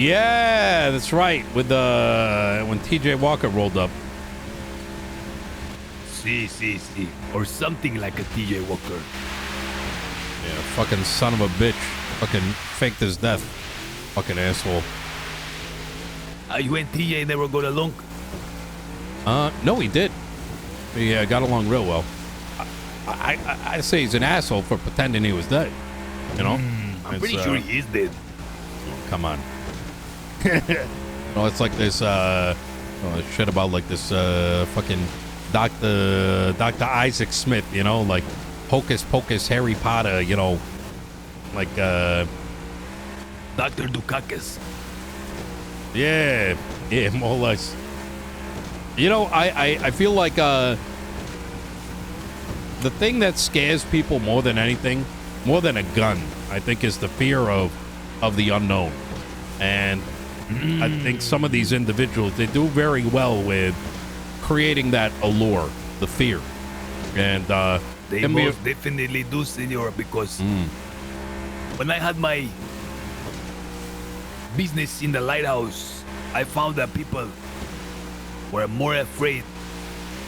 Yeah, that's right. With the when TJ Walker rolled up. See. Or something like a TJ Walker. Yeah, fucking son of a bitch. Fucking faked his death. Fucking asshole. You and TJ never got along? No, he did. We got along real well. I say he's an asshole for pretending he was dead. You know? I'm pretty sure he is dead. Come on. No, it's like this shit about like this fucking Dr. Isaac Smith, you know, like Hocus Pocus Harry Potter, you know, like Dr. Dukakis. Yeah, more or less. You know, I feel like the thing that scares people more than anything, more than a gun, I think, is the fear of the unknown. And I think some of these individuals, they do very well with creating that allure, the fear. And they most definitely do, senor, because when I had my business in the lighthouse, I found that people were more afraid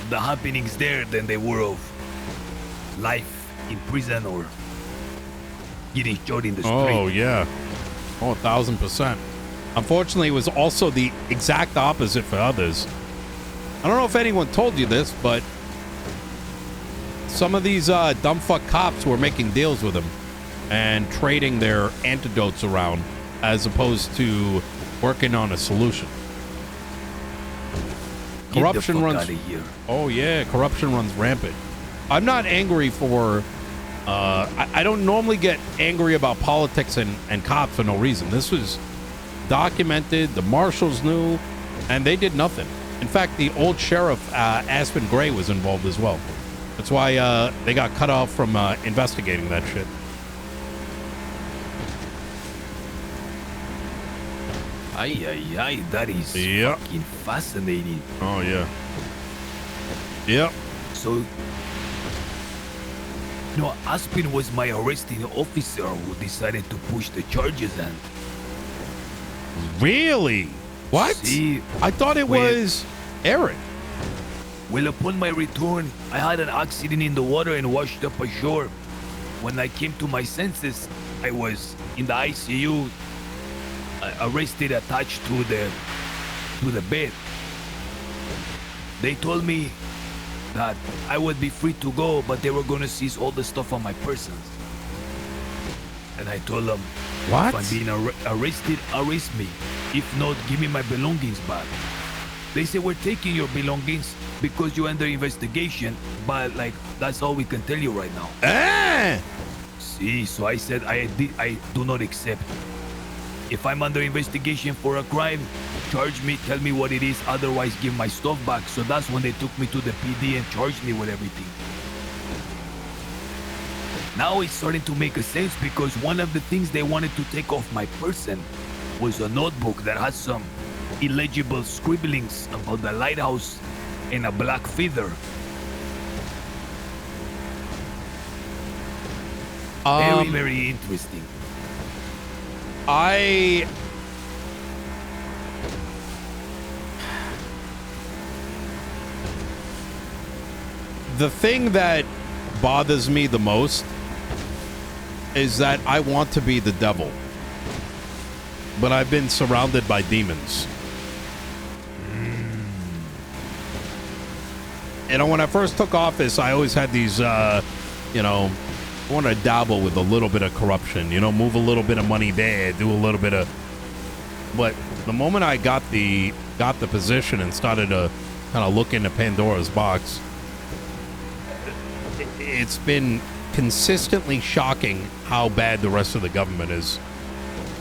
of the happenings there than they were of life in prison or getting shot in the street. Oh, yeah. Oh, 1,000%. Unfortunately, it was also the exact opposite for others. I don't know if anyone told you this, but some of these dumb fuck cops were making deals with them and trading their antidotes around as opposed to working on a solution. Corruption runs. Oh yeah, corruption runs rampant. I'm not angry for. I don't normally get angry about politics and cops for no reason. This was documented. The marshals knew, and they did nothing. In fact, the old sheriff, Aspen Gray, was involved as well. That's why they got cut off from investigating that shit. Ay, that is fucking fascinating. Oh, yeah. Yep. So, you know, Aspen was my arresting officer who decided to push the charges and... Really? What? See, I thought it was Aaron. Well, upon my return, I had an accident in the water and washed up ashore. When I came to my senses, I was in the ICU, arrested, attached to the bed. They told me that I would be free to go, but they were gonna seize all the stuff on my person. And I told them, what? If I'm being arrested, arrest me. If not, give me my belongings back. They said, we're taking your belongings because you're under investigation, but like, that's all we can tell you right now. See, so I said, I do not accept. If I'm under investigation for a crime, charge me, tell me what it is, otherwise give my stuff back. So that's when they took me to the PD and charged me with everything. Now it's starting to make a sense because one of the things they wanted to take off my person was a notebook that had some illegible scribblings about the lighthouse and a black feather. Very, very interesting. The thing that bothers me the most is that I want to be the devil, but I've been surrounded by demons. You know, when I first took office, I always had these, you know, I want to dabble with a little bit of corruption, you know, move a little bit of money there, do a little bit of, but the moment I got the position and started to kind of look into Pandora's box, it's been consistently shocking how bad the rest of the government is.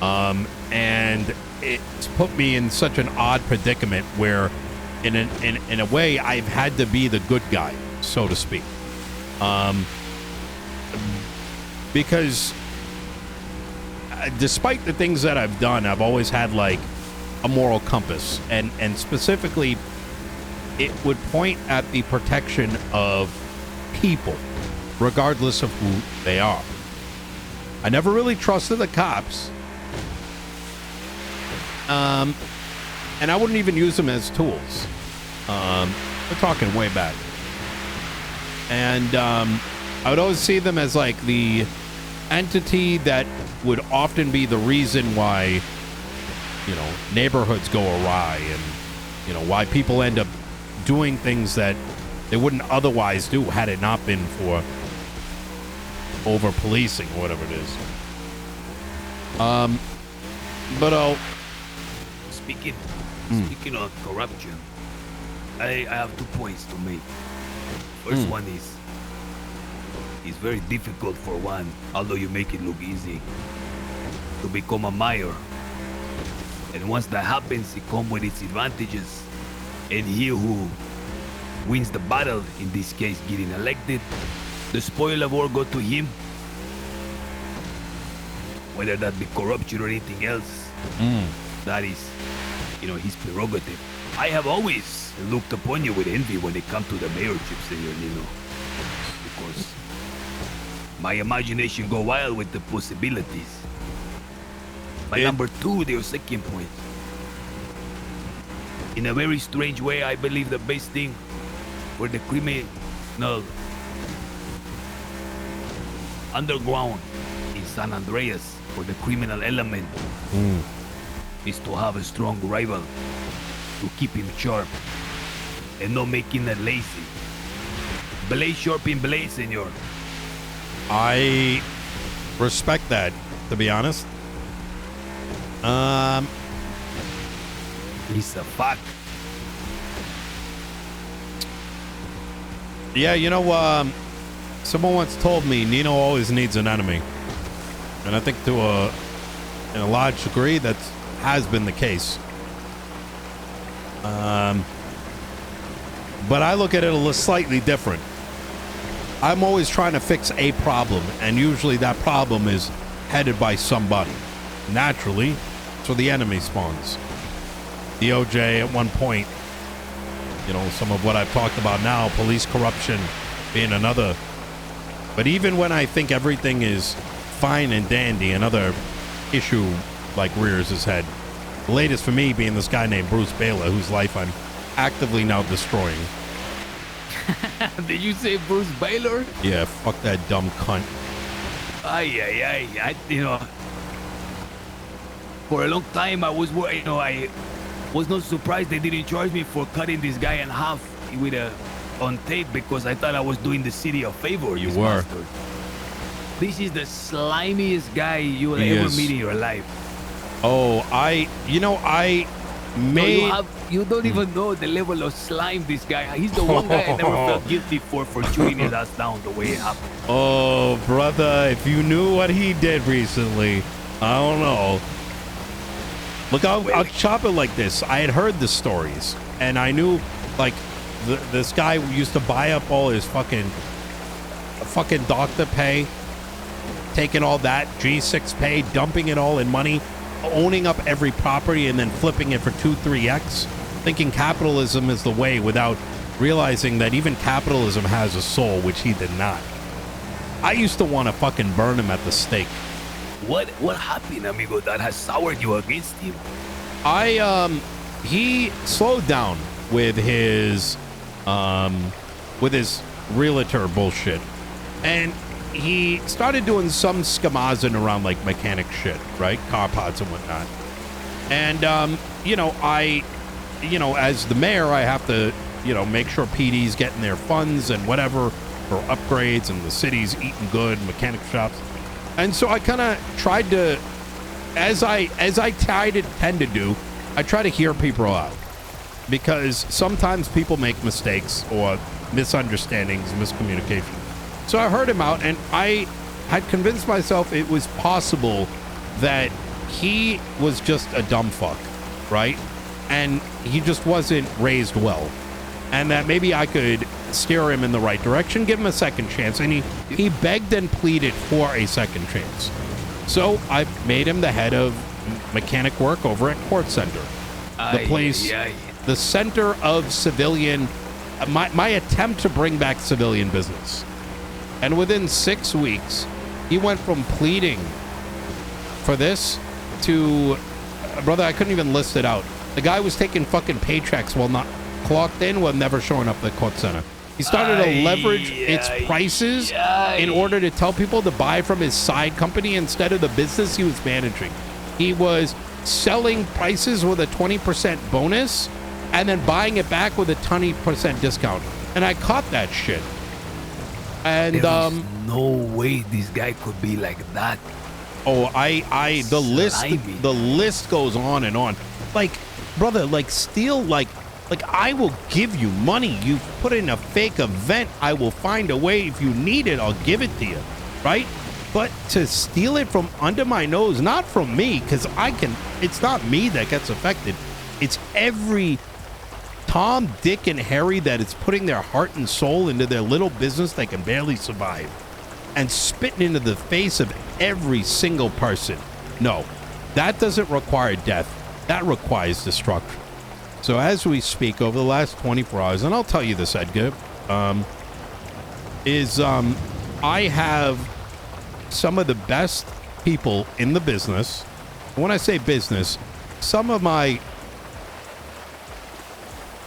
And it's put me in such an odd predicament where in a way I've had to be the good guy, so to speak. Because despite the things that I've done, I've always had like a moral compass, and specifically it would point at the protection of people, regardless of who they are. I never really trusted the cops And I wouldn't even use them as tools. We're talking way back. And I would always see them as like the entity that would often be the reason why, you know, neighborhoods go awry and, you know, why people end up doing things that they wouldn't otherwise do had it not been for over policing or whatever it is. But speaking of corruption, I have 2 points to make. First one is it's very difficult for one, although you make it look easy, to become a mayor. And once that happens, it comes with its advantages. And he who wins the battle, in this case getting elected, the spoil of war go to him. Whether that be corruption or anything else, that is, you know, his prerogative. I have always looked upon you with envy when it comes to the mayorship, Senor Nino. Because my imagination go wild with the possibilities. My number 2, your second point. In a very strange way, I believe the best thing for the criminal underground in San Andreas, for the criminal element, is to have a strong rival to keep him sharp and not making it lazy. Blade sharp in blade, senor. I respect that, to be honest. It's a fact. Yeah, you know, someone once told me Nino always needs an enemy. And I think in a large degree that has been the case. But I look at it a little slightly different. I'm always trying to fix a problem, and usually that problem is headed by somebody. Naturally, so the enemy spawns. DOJ at one point, you know, some of what I've talked about now, police corruption being another. But even when I think everything is fine and dandy, another issue like rears his head. The latest for me being this guy named Bruce Baylor, whose life I'm actively now destroying. Did you say Bruce Baylor? Yeah, fuck that dumb cunt. You know, for a long time I was not surprised they didn't charge me for cutting this guy in half with on tape, because I thought I was doing the city a favor. You were. Bastard. This is the slimiest guy you'll ever meet in your life. Oh, You don't even know the level of slime this guy. He's the one guy I never felt guilty for shooting his ass down the way it happened. Oh, brother, if you knew what he did recently, I don't know. Look, I'll chop it like this. I had heard the stories, and I knew, like, this guy used to buy up all his fucking doctor pay, taking all that G6 pay, dumping it all in money, owning up every property, and then flipping it for 2-3x, thinking capitalism is the way without realizing that even capitalism has a soul, which he did not. I used to want to fucking burn him at the stake. What happened, amigo, that has soured you against him? He slowed down with his realtor bullshit, and he started doing some skamazing around like mechanic shit, right? Car pots and whatnot. And as the mayor, I have to, make sure PD's getting their funds and whatever for upgrades, and the city's eating good, mechanic shops. And so I kind of tried to, as I tend to do, I try to hear people out, because sometimes people make mistakes or misunderstandings, miscommunication. So I heard him out, and I had convinced myself it was possible that he was just a dumb fuck, right? And he just wasn't raised well. And that maybe I could steer him in the right direction, give him a second chance. And he begged and pleaded for a second chance. So I made him the head of mechanic work over at Court Center. The place, the center of civilian, my attempt to bring back civilian business. And within 6 weeks, he went from pleading for this to brother, I couldn't even list it out. The guy was taking fucking paychecks while not clocked in, while never showing up at the court center. He started to leverage its prices in order to tell people to buy from his side company instead of the business he was managing. He was selling prices with a 20% bonus and then buying it back with a 20% discount. And I caught that shit. And There's no way this guy could be like that. Oh, the list goes on and on. Like, brother, like steal, like I will give you money. You put in a fake event, I will find a way. If you need it, I'll give it to you, right? But to steal it from under my nose, not from me, because it's not me that gets affected. It's every Tom, Dick, and Harry that is putting their heart and soul into their little business that can barely survive and spitting into the face of every single person. No, that doesn't require death. That requires destruction. So as we speak, over the last 24 hours, and I'll tell you this, Edgar, I have some of the best people in the business. When I say business,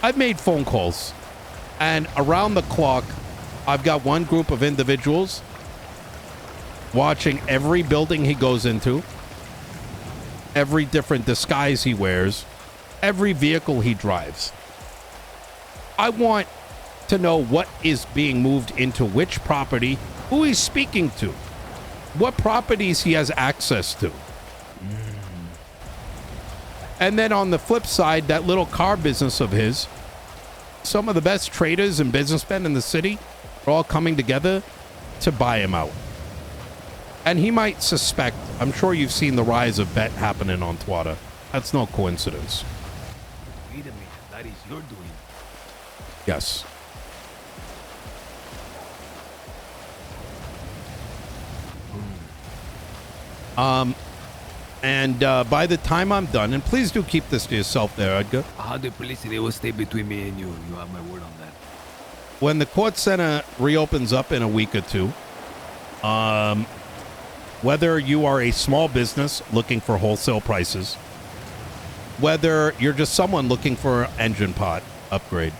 I've made phone calls, and around the clock, I've got one group of individuals watching every building he goes into, every different disguise he wears, every vehicle he drives. I want to know what is being moved into which property, who he's speaking to, what properties he has access to. And then on the flip side, that little car business of his, some of the best traders and businessmen in the city are all coming together to buy him out. And he might suspect, I'm sure you've seen the rise of bet happening on Twitter. That's no coincidence. Wait a minute, that is your doing. Yes. And by the time I'm done, and please do keep this to yourself there, Edgar. 100% it will stay between me and you. You have my word on that. When the court center reopens up in a week or two, whether you are a small business looking for wholesale prices, whether you're just someone looking for an engine pot upgrade,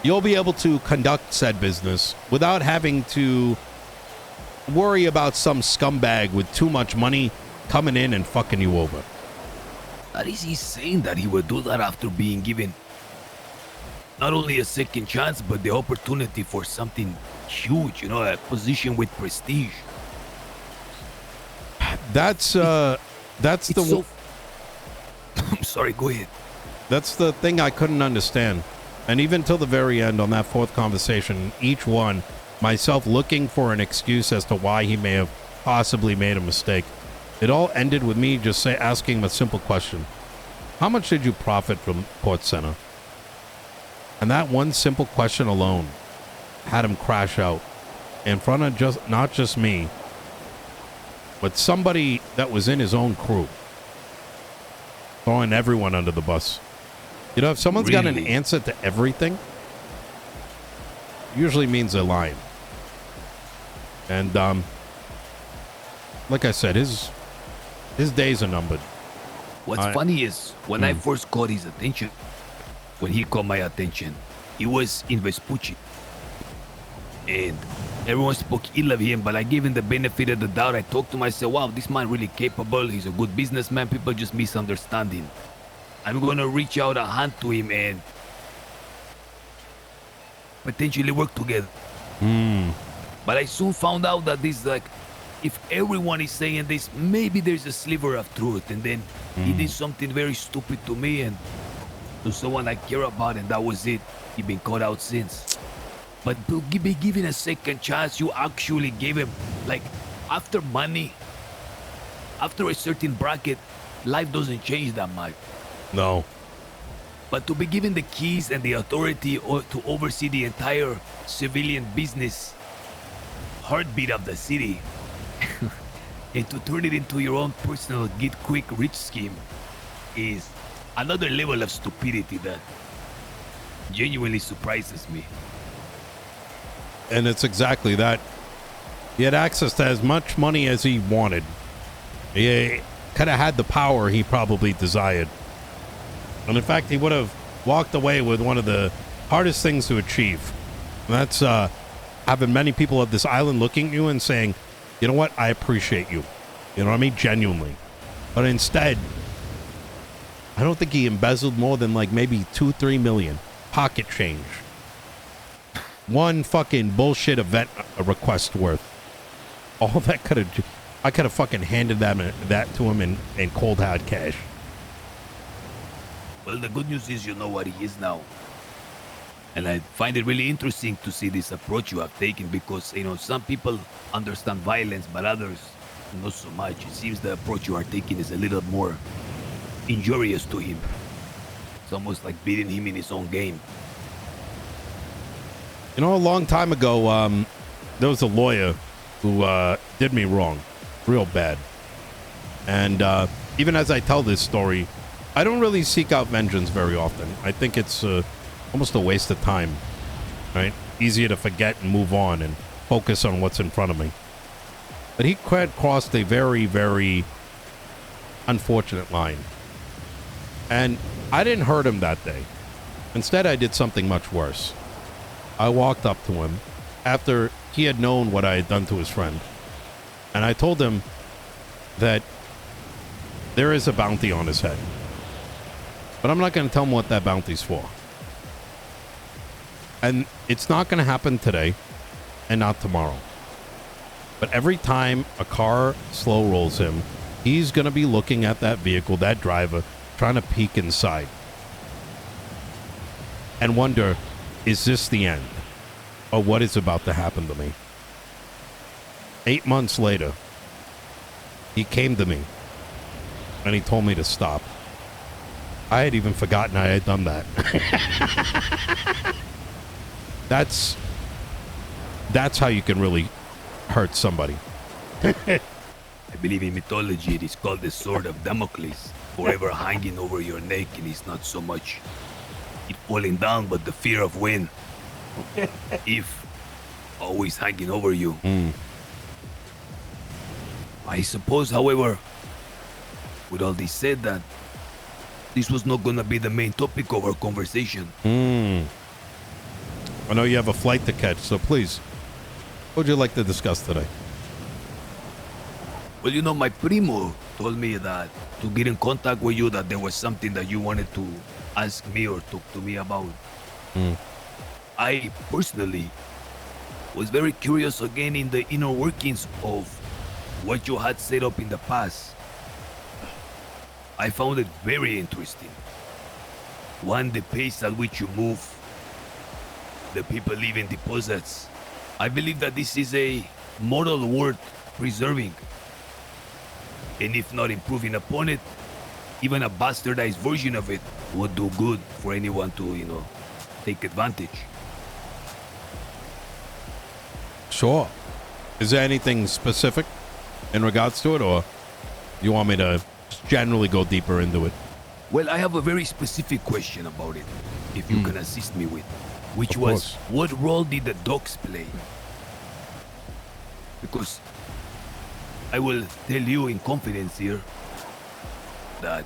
you'll be able to conduct said business without having to worry about some scumbag with too much money coming in and fucking you over. That is insane that he would do that after being given not only a second chance, but the opportunity for something huge, a position with prestige. That's I'm sorry, go ahead. That's the thing I couldn't understand. And even till the very end on that fourth conversation, each one, myself looking for an excuse as to why he may have possibly made a mistake. It all ended with me just asking him a simple question. How much did you profit from Court Center? And that one simple question alone had him crash out in front of not just me, but somebody that was in his own crew, throwing everyone under the bus. If someone's got an answer to everything, usually means they're lying. And like I said, his days are numbered. What's funny is when I first caught his attention, when he caught my attention, he was in Vespucci. And everyone spoke ill of him, but I gave him the benefit of the doubt. I talked to myself, wow, this man really capable. He's a good businessman. People just misunderstanding. I'm going to reach out a hand to him and potentially work together. But I soon found out that this, if everyone is saying this, maybe there's a sliver of truth. And then he did something very stupid to me and to someone I care about, and that was it. He's been caught out since. But to be given a second chance, you actually gave him, after money, after a certain bracket, life doesn't change that much. No. But to be given the keys and the authority to oversee the entire civilian business heartbeat of the city and to turn it into your own personal get-quick-rich scheme is another level of stupidity that genuinely surprises me. And it's exactly that. He had access to as much money as he wanted. He could have had the power he probably desired. And in fact, he would have walked away with one of the hardest things to achieve. And that's having many people of this island looking at you and saying, you know what, I appreciate you. You know what I mean? Genuinely. But instead, I don't think he embezzled more than like maybe 2-3 million pocket change. One fucking bullshit event request worth. All that could have, I could have fucking handed that to him in cold hard cash. Well, the good news is you know what he is now. And I find it really interesting to see this approach you have taken because, you know, some people understand violence, but others not so much. It seems the approach you are taking is a little more injurious to him. It's almost like beating him in his own game. You know, a long time ago, there was a lawyer who did me wrong, real bad. And even as I tell this story, I don't really seek out vengeance very often. I think it's almost a waste of time, right? Easier to forget and move on and focus on what's in front of me. But he had crossed a very, very unfortunate line. And I didn't hurt him that day. Instead, I did something much worse. I walked up to him after he had known what I had done to his friend. And I told him that there is a bounty on his head. But I'm not going to tell him what that bounty's for. And it's not going to happen today and not tomorrow. But every time a car slow rolls him, he's going to be looking at that vehicle, that driver, trying to peek inside. And wonder, is this the end? Or what is about to happen to me? 8 months later, he came to me. And he told me to stop. I had even forgotten I had done that. That's how you can really hurt somebody. I believe in mythology it is called the sword of Damocles, forever hanging over your neck, and it's not so much it falling down, but the fear of when, if, always hanging over you. I suppose, however, with all this said, that this was not gonna be the main topic of our conversation. I know you have a flight to catch, so please, what would you like to discuss today? Well, you know, my primo told me that to get in contact with you, that there was something that you wanted to ask me or talk to me about. I personally was very curious again in the inner workings of what you had set up in the past. I found it very interesting. One, the pace at which you move, the people leaving deposits. I believe that this is a model worth preserving. And if not improving upon it, even a bastardized version of it would do good for anyone to, you know, take advantage. Sure. Is there anything specific in regards to it, or you want me to generally go deeper into it? Well, I have a very specific question about it, if you can assist me with, which was, what role did the dogs play? Because I will tell you in confidence here that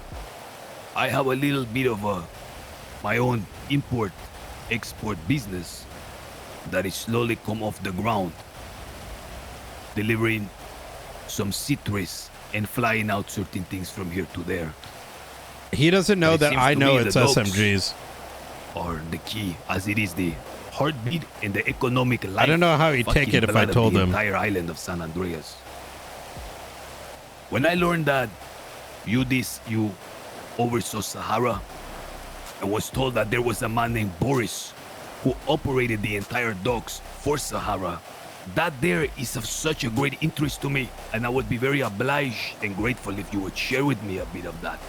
I have a little bit of my own import-export business that is slowly come off the ground, delivering some citrus and flying out certain things from here to there. He doesn't know that I know it's SMGs. Or the key, as it is the heartbeat and the economic life. I don't know how he'd take it if I told him. The entire island of San Andreas. When I learned that you oversaw Sahara, I was told that there was a man named Boris who operated the entire docks for Sahara. That there is of such a great interest to me, and I would be very obliged and grateful if you would share with me a bit of that.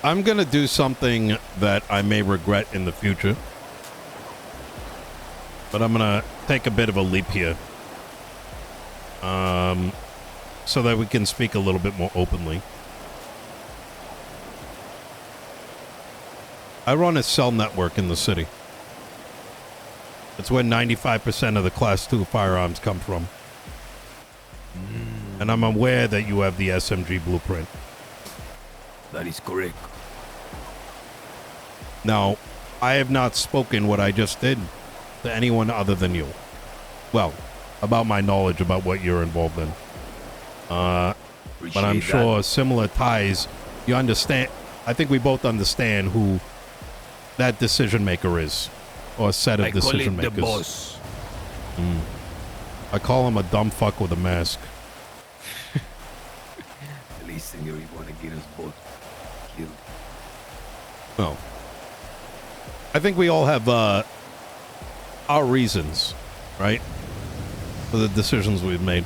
I'm going to do something that I may regret in the future. But I'm going to take a bit of a leap here. So that we can speak a little bit more openly. I run a cell network in the city. It's where 95% of the Class 2 firearms come from. And I'm aware that you have the SMG blueprint. That is correct. Now, I have not spoken what I just did to anyone other than you. Well, about my knowledge about what you're involved in. But I'm sure similar ties, you understand. I think we both understand who that decision maker is, or a set of decision makers. The boss. I call him a dumb fuck with a mask. Listen, you want to get us both killed. No. I think we all have our reasons, right, for the decisions we've made.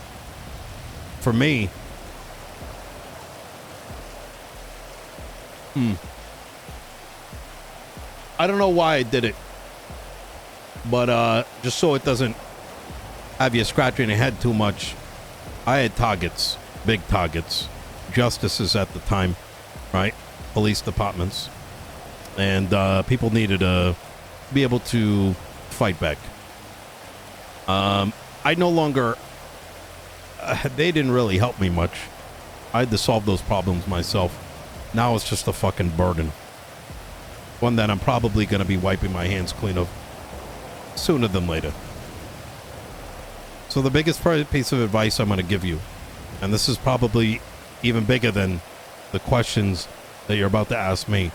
For me, I don't know why I did it, but just so it doesn't have you scratching your head too much, I had targets, big targets, justices at the time, right, police departments, and people needed to be able to fight back. I no longer, they didn't really help me much. I had to solve those problems myself. Now it's just a fucking burden. One that I'm probably going to be wiping my hands clean of sooner than later. So the biggest piece of advice I'm going to give you, and this is probably even bigger than the questions that you're about to ask me,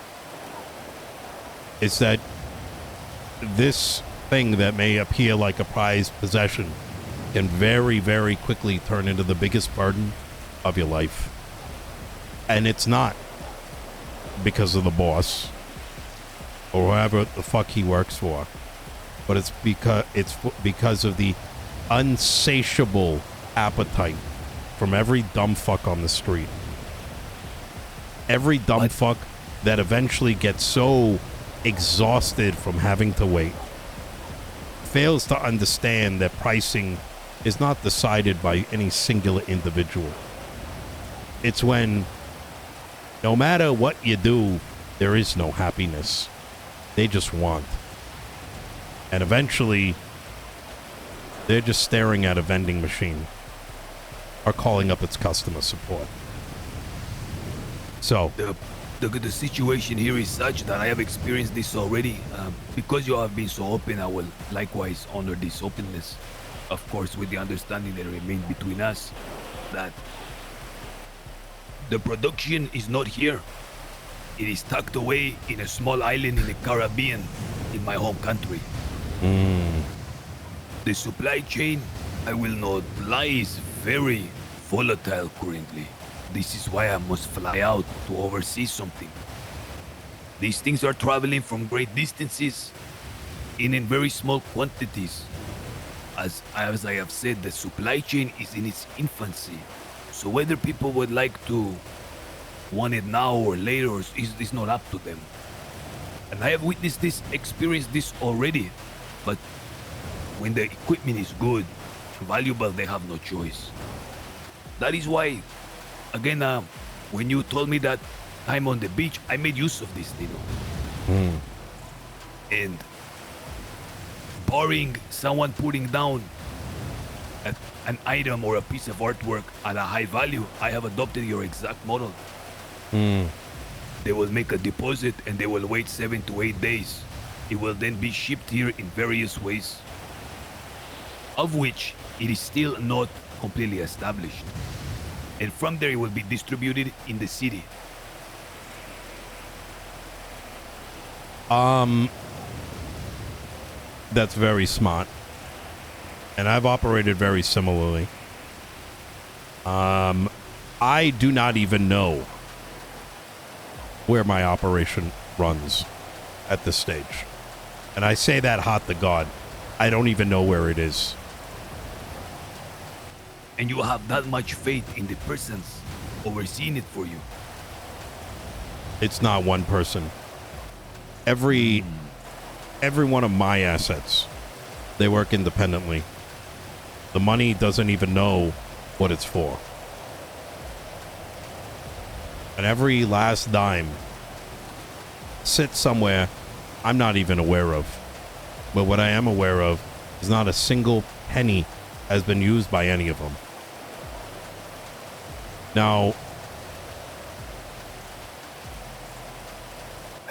is that this thing that may appear like a prized possession can very, very quickly turn into the biggest burden of your life. And it's not because of the boss or whoever the fuck he works for, but it's because of the unsatiable appetite from every dumb fuck on the street. Every dumb fuck that eventually gets so exhausted from having to wait fails to understand that pricing is not decided by any singular individual. It's when no matter what you do, there is no happiness. They just want. And eventually, they're just staring at a vending machine or calling up its customer support. So, the situation here is such that I have experienced this already. Because you have been so open, I will likewise honor this openness. Of course, with the understanding that remains between us, that the production is not here. It is tucked away in a small island in the Caribbean, in my home country. The supply chain, I will not lie, is very volatile currently. This is why I must fly out to oversee something. These things are traveling from great distances in very small quantities. As I have said, the supply chain is in its infancy. So whether people would like to want it now or later is not up to them. And I have witnessed this, experienced this already. But when the equipment is good, valuable, they have no choice. That is why, again, when you told me that time on the beach, I made use of this, Nino. And barring someone putting down an item or a piece of artwork at a high value, I have adopted your exact model. They will make a deposit and they will wait 7 to 8 days. It will then be shipped here in various ways, of which it is still not completely established. And from there it will be distributed in the city. That's very smart. And I've operated very similarly. I do not even know where my operation runs at this stage. And I say that hot to God. I don't even know where it is. And you have that much faith in the persons overseeing it for you. It's not one person. Every one of my assets, they work independently. The money doesn't even know what it's for. And every last dime sits somewhere I'm not even aware of. But what I am aware of is not a single penny has been used by any of them. Now,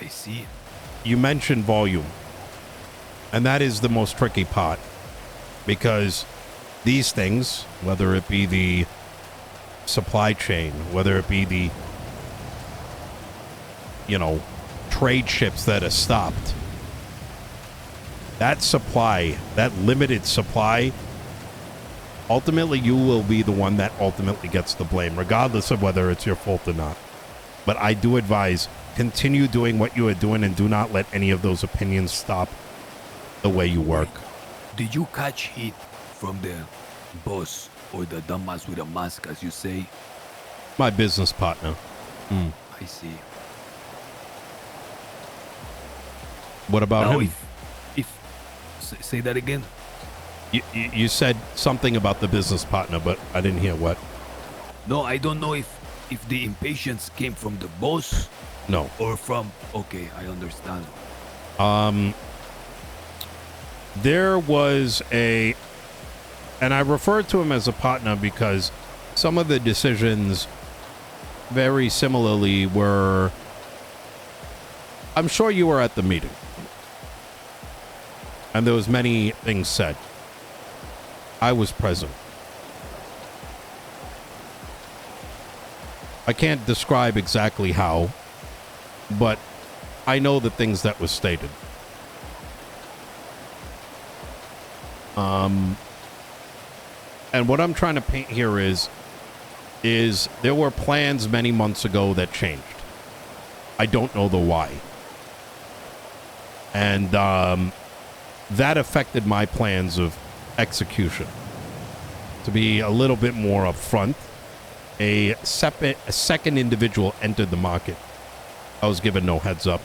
I see. you mentioned volume, and that is the most tricky part, because these things, whether it be the supply chain, whether it be the, you know, trade ships that are stopped, that supply, that limited supply, ultimately you will be the one that ultimately gets the blame, regardless of whether it's your fault or not. But I do advise, continue doing what you are doing and do not let any of those opinions stop the way you work. Did you catch heat from the boss or the dumbass with a mask, as you say? My business partner. I see. What about Now, him? say that again. You said something about the business partner, but I didn't hear what. No, I don't know if the impatience came from the boss. No. Or from... Okay, I understand. There was a... And I refer to him as a partner because some of the decisions very similarly were... I'm sure you were at the meeting. And there was many things said. I was present. I can't describe exactly how, but I know the things that was stated. And what I'm trying to paint here is there were plans many months ago that changed. I don't know the why. And that affected my plans of execution. To be a little bit more upfront, a second individual entered the market. I was given no heads up.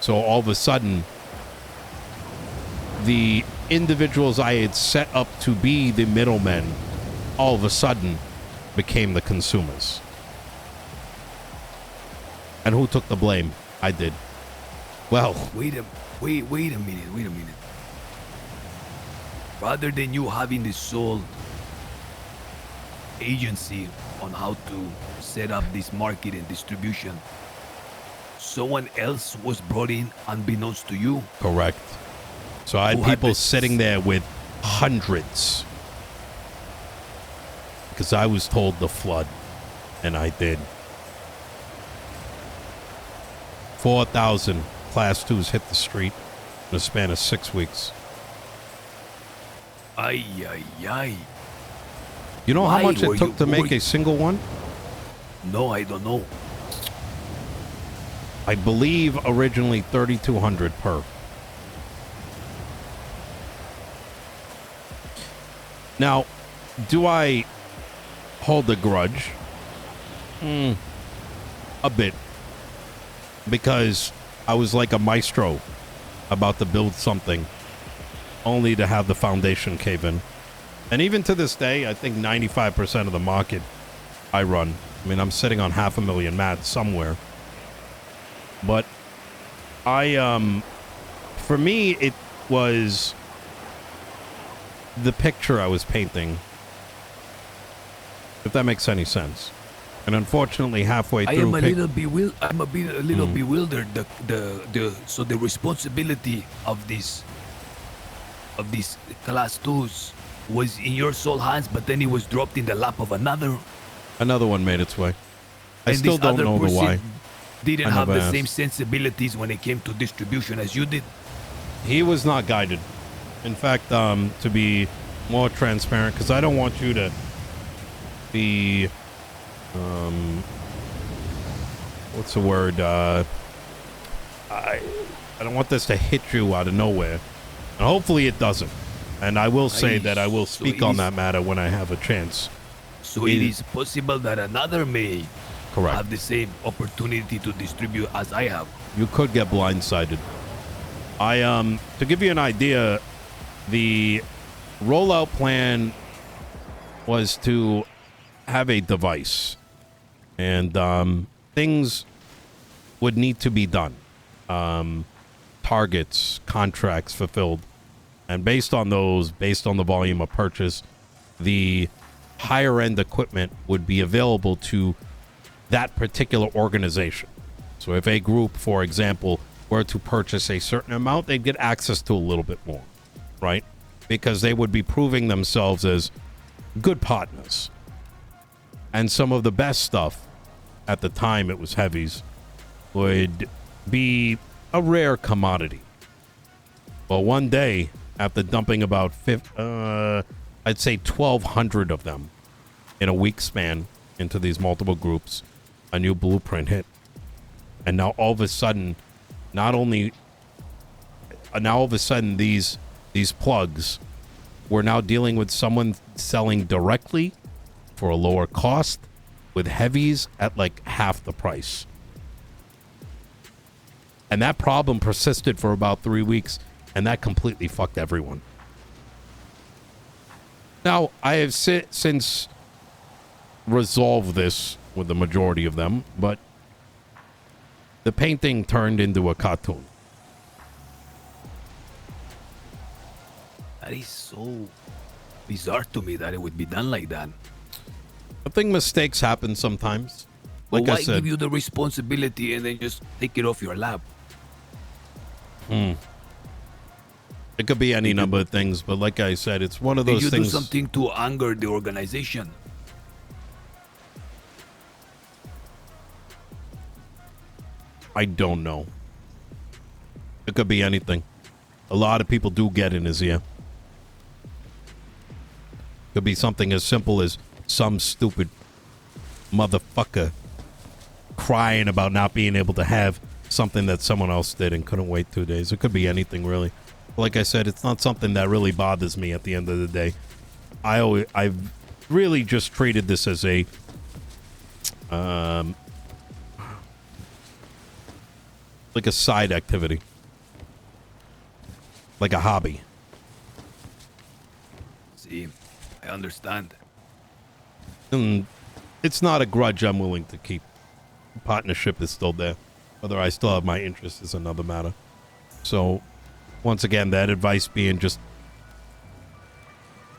So all of a sudden, the individuals I had set up to be the middlemen all of a sudden became the consumers. And who took the blame? I did. Well, Wait a minute. Rather than you having the sole agency on how to set up this market and distribution, someone else was brought in unbeknownst to you. correct. So I had Who had people this- sitting there with hundreds. Because I was told to flood. And I did. 4,000 Class 2s hit the street in a span of 6 weeks. Ay. You know how Why much were it took you- to make were- a single one? No, I don't know. I believe originally 3,200 per. Now, do I hold a grudge? A bit. Because I was like a maestro about to build something only to have the foundation cave in. And even to this day, I think 95% of the market I run. I mean, I'm sitting on 500,000 mats somewhere. But for me, it was the picture I was painting, if that makes any sense. And unfortunately, halfway I through, am a little bewildered. So the responsibility of these class 2s was in your sole hands, but then it was dropped in the lap of another. another one made its way. I And still this don't other know the person why. Didn't I have never the same asked. sensibilities when it came to distribution as you did. He was not guided. In fact, to be more transparent, because I don't want you to be, what's the word? I don't want this to hit you out of nowhere. And hopefully it doesn't. And I will say that I will So speak it on is- that matter when I have a chance. So it is possible that another may Correct. have the same opportunity to distribute as I have. You could get blindsided. To give you an idea, the rollout plan was to have a device, and things would need to be done. Targets, contracts fulfilled, and based on those, based on the volume of purchase, the higher end equipment would be available to that particular organization. So if a group, for example, were to purchase a certain amount, they'd get access to a little bit more, right? Because they would be proving themselves as good partners. And some of the best stuff, at the time it was heavies, would be a rare commodity. Well, one day, after dumping about I'd say 1,200 of them in a week span into these multiple groups, a new blueprint hit. And now all of a sudden, these plugs were now dealing with someone selling directly for a lower cost with heavies at like half the price. And that problem persisted for about 3 weeks, and that completely fucked everyone. Now, I have since resolved this with the majority of them, but the painting turned into a cartoon. That is so bizarre to me that it would be done like that. I think mistakes happen sometimes. But Like why I said, give you the responsibility and then just take it off your lap? it could be any number of things, but like I said, it's one of Did those you things. do something to anger the organization? I don't know. It could be anything. A lot of people do get in his ear. Could be something as simple as some stupid motherfucker crying about not being able to have something that someone else did and couldn't wait 2 days. It could be anything, really. Like I said, it's not something that really bothers me at the end of the day. I've really just treated this as a like a side activity, like a hobby. See, I understand. And it's not a grudge I'm willing to keep. Partnership is still there. Whether I still have my interest is another matter. So, once again, that advice being just,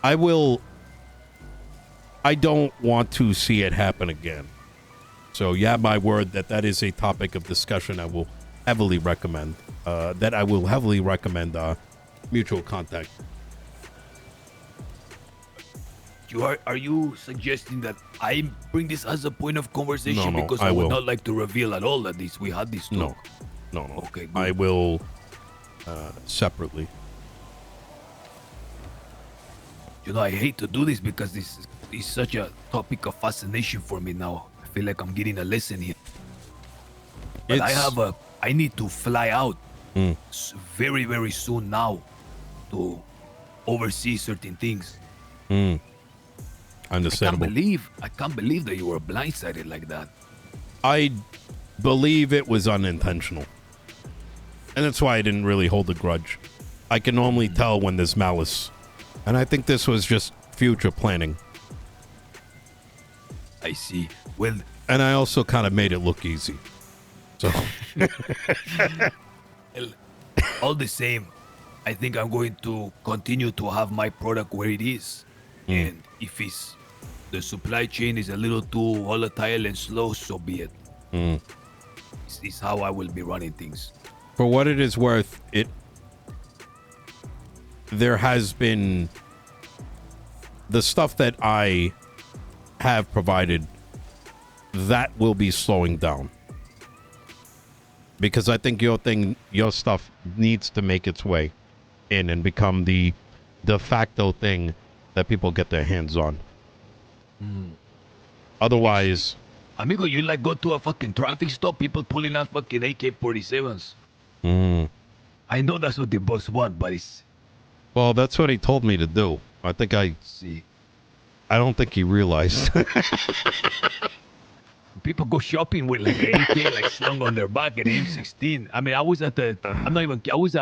I don't want to see it happen again. So, you have my word that that is a topic of discussion I will heavily recommend. Mutual contact. Are you suggesting that I bring this as a point of conversation? No, because I I would will. not like to reveal at all that we had this talk. No. Okay, good. I will separately. You know, I hate to do this because this is such a topic of fascination for me now. I feel like I'm getting a lesson here. But I need to fly out very, very soon now to oversee certain things. Understandable. I can't believe that you were blindsided like that. I believe it was unintentional. And that's why I didn't really hold a grudge. I can normally tell when there's malice. And I think this was just future planning. I see. Well, and I also kind of made it look easy. So, well, all the same, I think I'm going to continue to have my product where it is. And if the supply chain is a little too volatile and slow, so be it. This is how I will be running things. For what it is worth, there has been the stuff that I have provided that will be slowing down. Because I think your stuff needs to make its way in and become the de facto thing that people get their hands on. Otherwise, amigo, you like go to a fucking traffic stop, people pulling out fucking AK-47s. I know that's what the boss want, but it's... Well, that's what he told me to do. I don't think he realized. People go shopping with like an AK like slung on their back and M16. I mean, I was at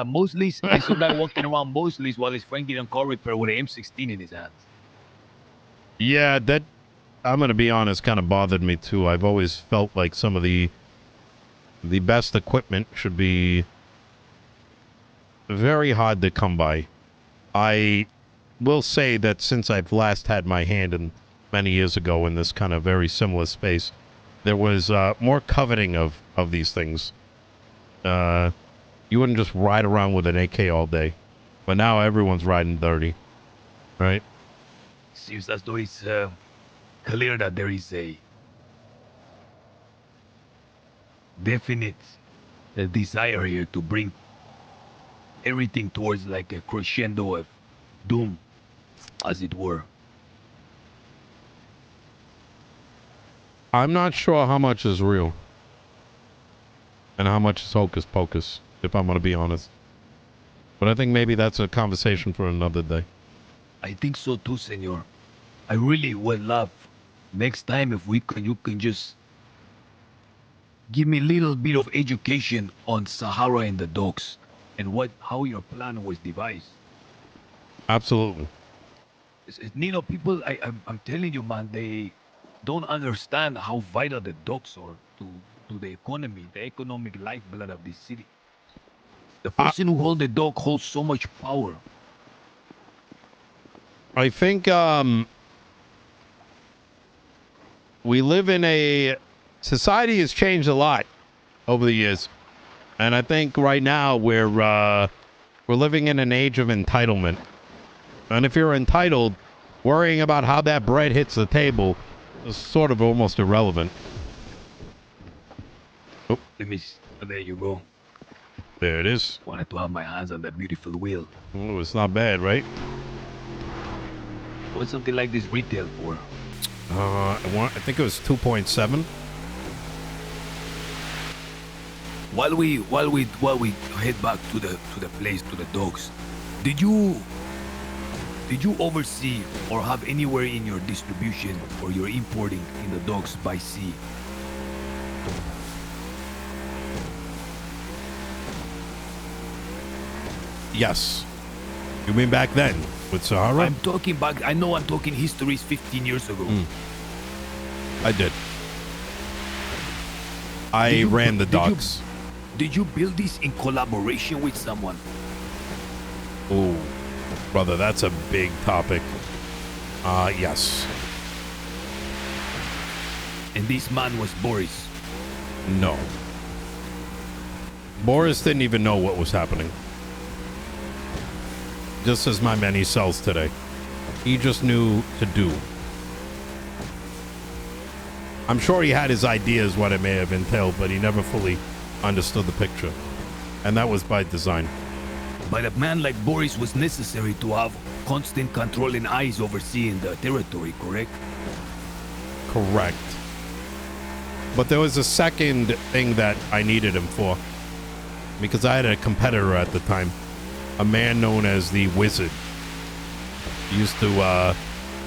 Mosley's and some guy walking around Mosley's while his friend getting car repair with an M16 in his hands. Yeah, that, I'm going to be honest, kind of bothered me too. I've always felt like some of the best equipment should be very hard to come by. I will say that since I've last had my hand in many years ago in this kind of very similar space, there was more coveting of these things. You wouldn't just ride around with an AK all day, but now everyone's riding dirty, right? Seems as though it's clear that there is a definite desire here to bring everything towards like a crescendo of doom, as it were. I'm not sure how much is real and how much is hocus pocus, if I'm going to be honest. But I think maybe that's a conversation for another day. I think so too, senor. I really would love next time if you can just give me a little bit of education on Sahara and the dogs and how your plan was devised. Absolutely. Nino, people, I'm telling you, man, they don't understand how vital the dogs are to the economy, the economic lifeblood of this city. The person who holds the dog holds so much power. I think we live in a society has changed a lot over the years, and I think right now we're living in an age of entitlement. And if you're entitled, worrying about how that bread hits the table is sort of almost irrelevant. Oh, there you go. There it is. Wanted to have my hands on that beautiful wheel. Oh, it's not bad, right? What's something like this retail for? I think it was 2.7. While we head back to the place, to the dogs, did you oversee or have anywhere in your distribution or your importing in the dogs by sea? Yes. You mean back then with Sahara? I'm talking back. I know I'm talking histories 15 years ago. I did. I ran the docks. Did you build this in collaboration with someone? Oh, brother, that's a big topic. Yes. And this man was Boris? No. Boris didn't even know what was happening. Just as my many cells today. He just knew to do. I'm sure he had his ideas what it may have entailed, but he never fully understood the picture. And that was by design. But a man like Boris was necessary to have constant control and eyes overseeing the territory, correct? Correct. But there was a second thing that I needed him for. Because I had a competitor at the time. A man known as the Wizard. He used to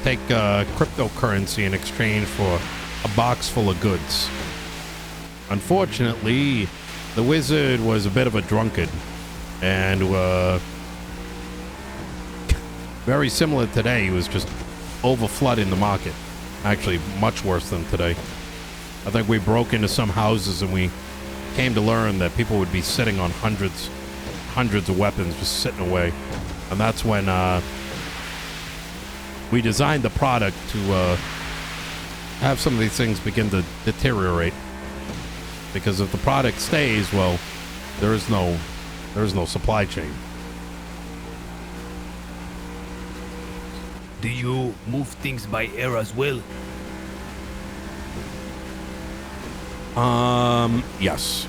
take cryptocurrency in exchange for a box full of goods. Unfortunately, the Wizard was a bit of a drunkard. And very similar today, he was just over-flooding the market. Actually, much worse than today. I think we broke into some houses and we came to learn that people would be sitting on hundreds of weapons just sitting away. And that's when we designed the product to have some of these things begin to deteriorate. Because if the product stays, well, there is no supply chain. Do you move things by air as well? Yes.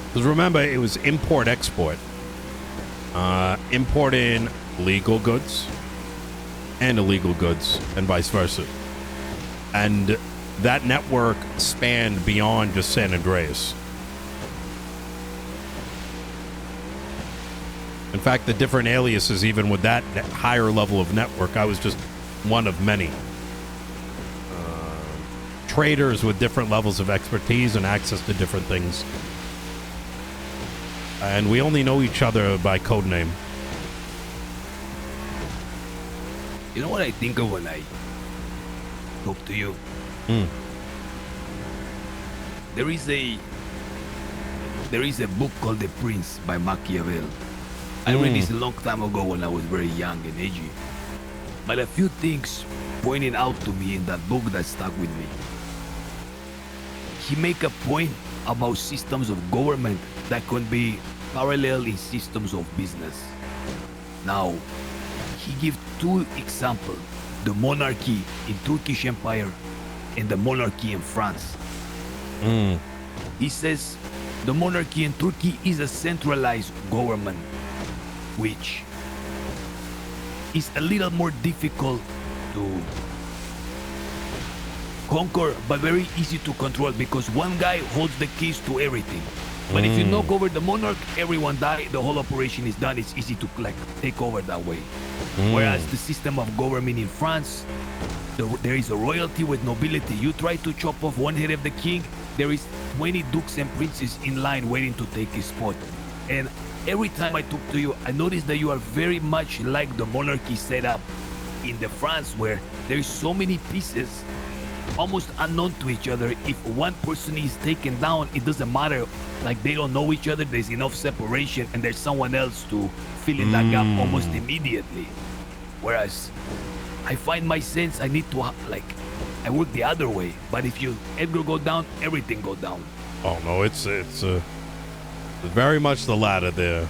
Because remember, it was import-export. Import in legal goods and illegal goods, and vice versa. And that network spanned beyond just San Andreas. In fact, the different aliases, even with that higher level of network, I was just one of many. Traders with different levels of expertise and access to different things. And we only know each other by code name. You know what I think of when I talk to you? There is a book called The Prince by Machiavelli. I read this a long time ago when I was very young and edgy. but a few things pointed out to me in that book that stuck with me. He make a point about systems of government that can be parallel in systems of business. Now, he give two examples, the monarchy in Turkish Empire and the monarchy in France. He says the monarchy in Turkey is a centralized government, which is a little more difficult to conquer, but very easy to control because one guy holds the keys to everything. But if you knock over the monarch, everyone die, the whole operation is done. It's easy to take over that way. Whereas the system of government in France, there is a royalty with nobility. You try to chop off one head of the king, there is 20 dukes and princes in line waiting to take his spot. And every time I talk to you, I notice that you are very much like the monarchy setup in the France, where there is so many pieces almost unknown to each other. If one person is taken down, it doesn't matter. Like, they don't know each other, there's enough separation, and there's someone else to fill in that gap almost immediately. Whereas I find my sense, I need to I work the other way. But if Edgar go down, everything go down. Oh no, it's very much the latter there.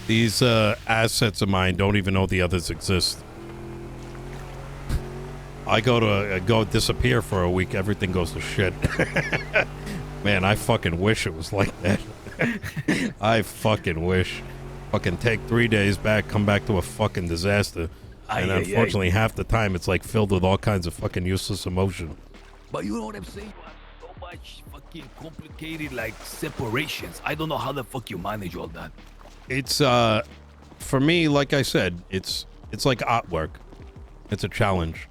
These assets of mine don't even know the others exist. I go disappear for a week, everything goes to shit. Man, I fucking wish it was like that. I fucking wish. Fucking take 3 days back, come back to a fucking disaster. And unfortunately, half the time it's like filled with all kinds of fucking useless emotion. But you know what I'm saying? You have so much fucking complicated like separations. I don't know how the fuck you manage all that. It's for me, like I said, it's like artwork. It's a challenge.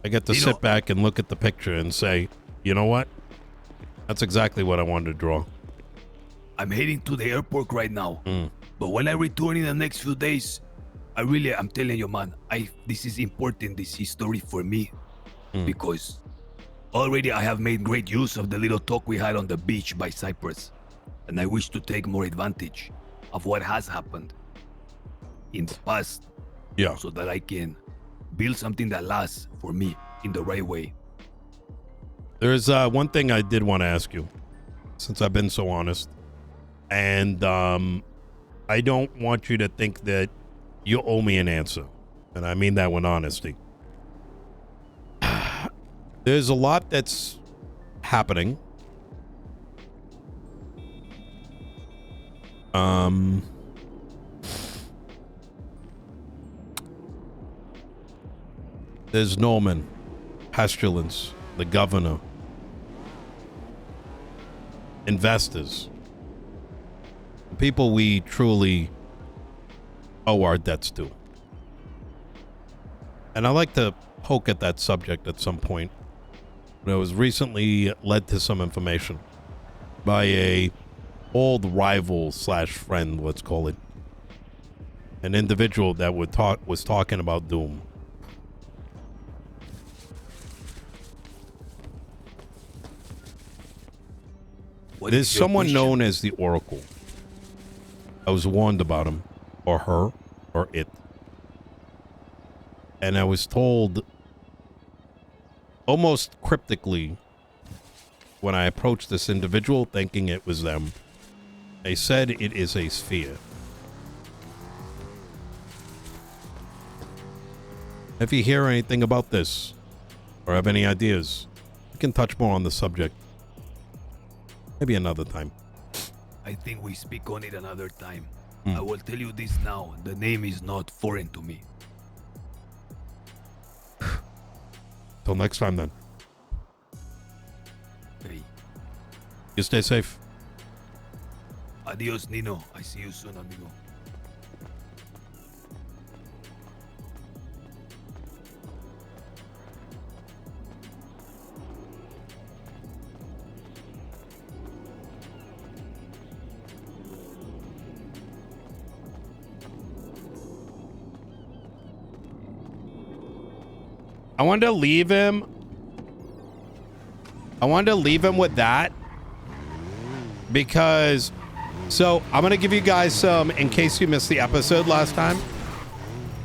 I get to sit back and look at the picture and say, you know what? That's exactly what I wanted to draw. I'm heading to the airport right now. But when I return in the next few days, I'm telling you, man, this is important, this history for me. Because already I have made great use of the little talk we had on the beach by Cyprus. And I wish to take more advantage of what has happened in the past. Yeah. So that I can build something that lasts for me in the right way. There's one thing I did want to ask you, since I've been so honest. And I don't want you to think that you owe me an answer. And I mean that with honesty. There's a lot that's happening. There's Norman, Pestilence, the governor, investors, people we truly owe our debts to. And I like to poke at that subject at some point. I was recently led to some information by a old rival / friend, let's call it. An individual that was talking about Doom. There's someone known as the Oracle. I was warned about him, or her, or it. And I was told almost cryptically when I approached this individual thinking it was them. They said it is a sphere. If you hear anything about this or have any ideas, we can touch more on the subject. Maybe another time. I think we speak on it another time. I will tell you this now. The name is not foreign to me. Till next time then. Hey. You stay safe. Adios, Nino. I see you soon, amigo. I wanted to leave him. With that because, so I'm going to give you guys some, in case you missed the episode last time.